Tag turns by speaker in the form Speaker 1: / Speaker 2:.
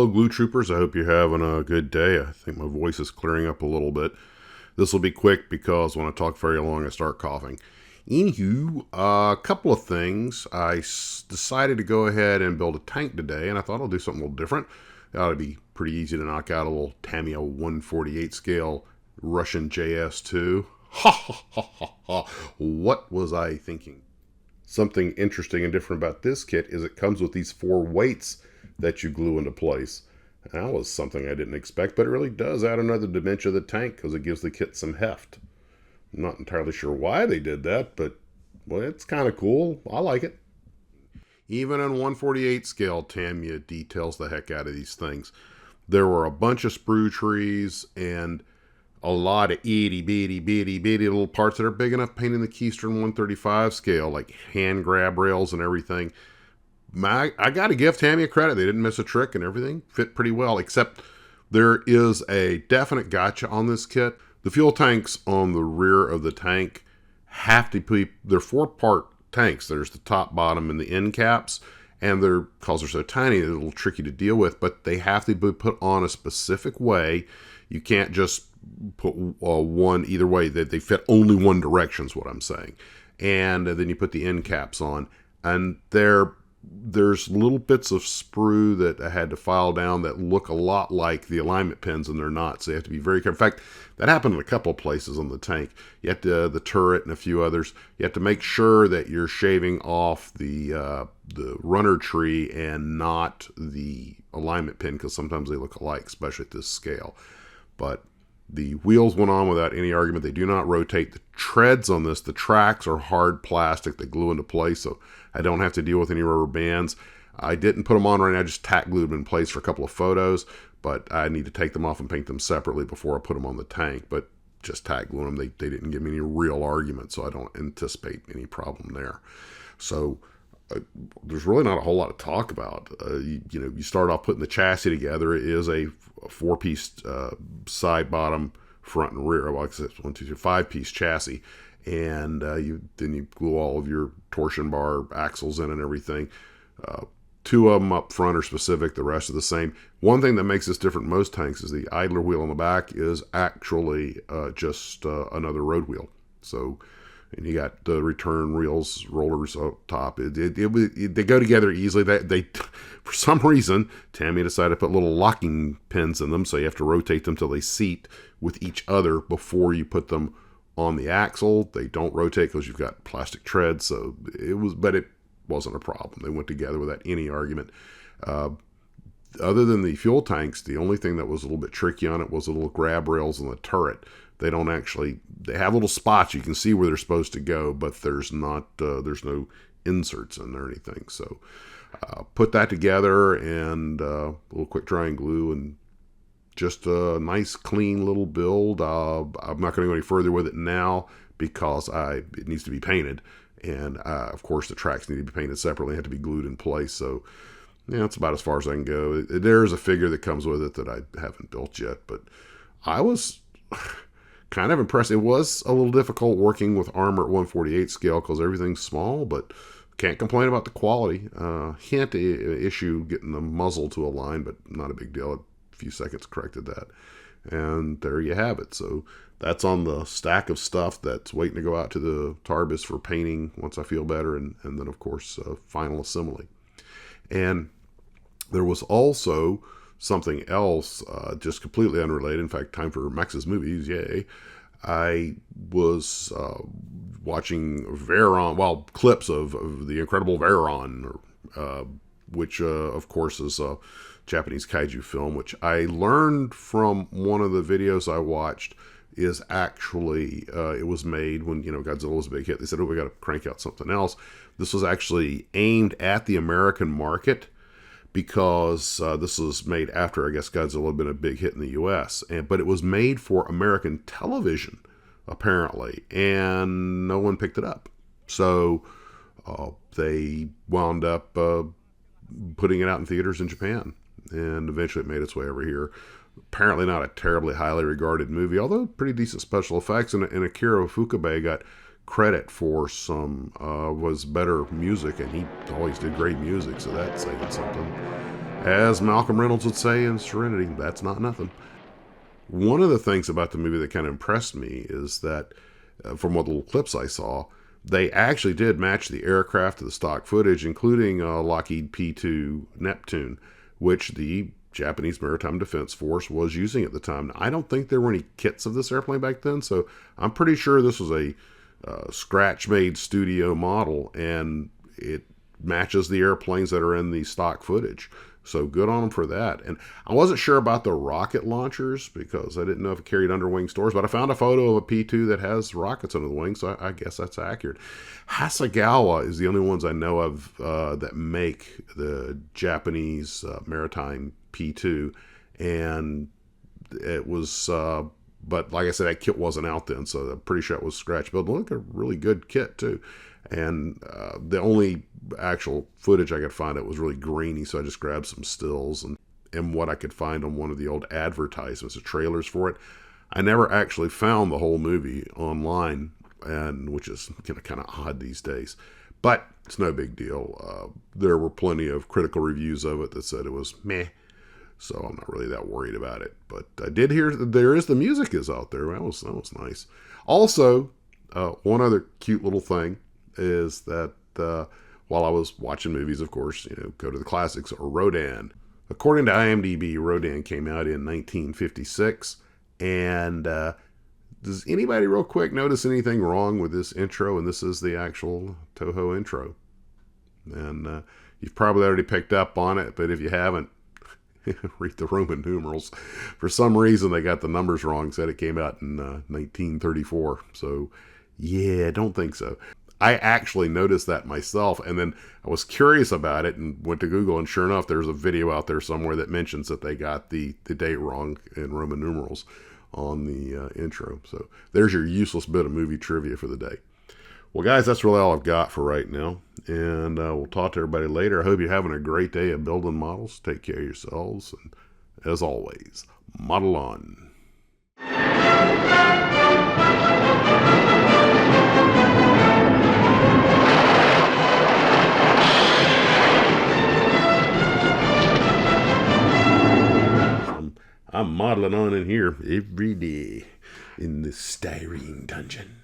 Speaker 1: Hello, Glue Troopers. I hope you're having a good day. I think my voice is clearing up a little bit. This will be quick because when I talk very long, I start coughing. Anywho, a couple of things. Decided to go ahead and build a tank today, and I thought I'll do something a little different. It ought to be pretty easy to knock out a little Tamiya 148 scale Russian JS2. Ha ha ha ha ha. What was I thinking? Something interesting and different about this kit is it comes with these 4 weights that you glue into place. That was something I didn't expect, but it really does add another dimension of the tank because it gives the kit some heft. I'm not entirely sure why they did that, but well, it's kind of cool. I like it. Even in 148 scale, Tamiya details the heck out of these things. There were a bunch of sprue trees and a lot of itty bitty little parts that are big enough painting the Keystone 135 scale, like hand grab rails and everything. I got to give Tamiya credit. They didn't miss a trick and everything fit pretty well, except there is a definite gotcha on this kit. The fuel tanks on the rear of the tank have to be, they're 4-part tanks. There's the top, bottom, and the end caps. And because they're so tiny, they're a little tricky to deal with, but they have to be put on a specific way. You can't just put one either way. They fit only one direction is what I'm saying. And then you put the end caps on. And there's little bits of sprue that I had to file down that look a lot like the alignment pins, and they're not. So you have to be very careful. In fact, that happened in a couple of places on the tank. You have to, the turret and a few others, you have to make sure that you're shaving off the runner tree and not the alignment pin, because sometimes they look alike, especially at this scale. But the wheels went on without any argument. They do not rotate. The treads on this, the tracks are hard plastic. They glue into place, so I don't have to deal with any rubber bands. I didn't put them on right now. I just tack glued them in place for a couple of photos, but I need to take them off and paint them separately before I put them on the tank. But just tack gluing them, they didn't give me any real argument, so I don't anticipate any problem there. So there's really not a whole lot to talk about. You start off putting the chassis together. It is a 4-piece side, bottom, front, and rear. Like I said, 1, 2, 3, 5-piece chassis. And then you glue all of your torsion bar axles in and everything. 2 of them up front are specific. The rest are the same. One thing that makes this different from most tanks is the idler wheel on the back is actually just another road wheel. So, and you got the return reels, rollers up top. They go together easily. They for some reason, Tamiya decided to put little locking pins in them, so you have to rotate them till they seat with each other before you put them on the axle. They don't rotate because you've got plastic treads, so but it wasn't a problem. They went together without any argument. Other than the fuel tanks, the only thing that was a little bit tricky on it was the little grab rails on the turret. They have little spots you can see where they're supposed to go, but there's no inserts in there or anything. So put that together and a little quick dry and glue, and just a nice clean little build. I'm not going to go any further with it now because it needs to be painted, and of course the tracks need to be painted separately, have to be glued in place. So yeah, that's about as far as I can go. There's a figure that comes with it that I haven't built yet, but I was kind of impressed. It was a little difficult working with armor at 148 scale because everything's small, but can't complain about the quality. Hint issue getting the muzzle to align, but not a big deal. A few seconds corrected that. And there you have it. So that's on the stack of stuff that's waiting to go out to the Tarbis for painting once I feel better, and then, of course, final assembly. And there was also something else, just completely unrelated. In fact, time for Max's movies, yay. I was watching Varan, clips of the incredible Varan, which, of course, is a Japanese kaiju film, which I learned from one of the videos I watched is actually, it was made when, Godzilla was a big hit. They said, we got to crank out something else. This was actually aimed at the American market, because this was made after, I guess, Godzilla had been a big hit in the U.S. But it was made for American television, apparently, and no one picked it up. So they wound up putting it out in theaters in Japan, and eventually it made its way over here. Apparently not a terribly highly regarded movie, although pretty decent special effects, and Akira Ifukube got credit for was better music, and he always did great music, so that's saying something. As Malcolm Reynolds would say in Serenity, that's not nothing. One of the things about the movie that kind of impressed me is that, from what little clips I saw, they actually did match the aircraft to the stock footage, including Lockheed P-2 Neptune, which the Japanese Maritime Defense Force was using at the time. Now, I don't think there were any kits of this airplane back then, so I'm pretty sure this was a scratch-made studio model, and it matches the airplanes that are in the stock footage. So good on them for that. And I wasn't sure about the rocket launchers because I didn't know if it carried underwing stores, but I found a photo of a P-2 that has rockets under the wing, so I guess that's accurate. Hasegawa is the only ones I know of that make the Japanese maritime P-2, and it was, but like I said, that kit wasn't out then, so I'm pretty sure it was scratch built. Look, a really good kit too. And the only actual footage I could find, it was really grainy, so I just grabbed some stills and what I could find on one of the old advertisements, the trailers for it. I never actually found the whole movie online, and which is kind of odd these days. But it's no big deal. There were plenty of critical reviews of it that said it was meh, so I'm not really that worried about it. But I did hear that the music is out there. That was nice. Also, one other cute little thing is that while I was watching movies, of course, go to the classics, or Rodan. According to IMDb, Rodan came out in 1956. And does anybody real quick notice anything wrong with this intro? And this is the actual Toho intro. And you've probably already picked up on it, but if you haven't, read the Roman numerals. For some reason, they got the numbers wrong, said it came out in 1934. So, yeah, don't think so. I actually noticed that myself, and then I was curious about it and went to Google, and sure enough, there's a video out there somewhere that mentions that they got the date wrong in Roman numerals on the intro. So there's your useless bit of movie trivia for the day. Well, guys, that's really all I've got for right now, and we'll talk to everybody later. I hope you're having a great day of building models. Take care of yourselves, and as always, model on. I'm modeling on in here every day in the styrene dungeon.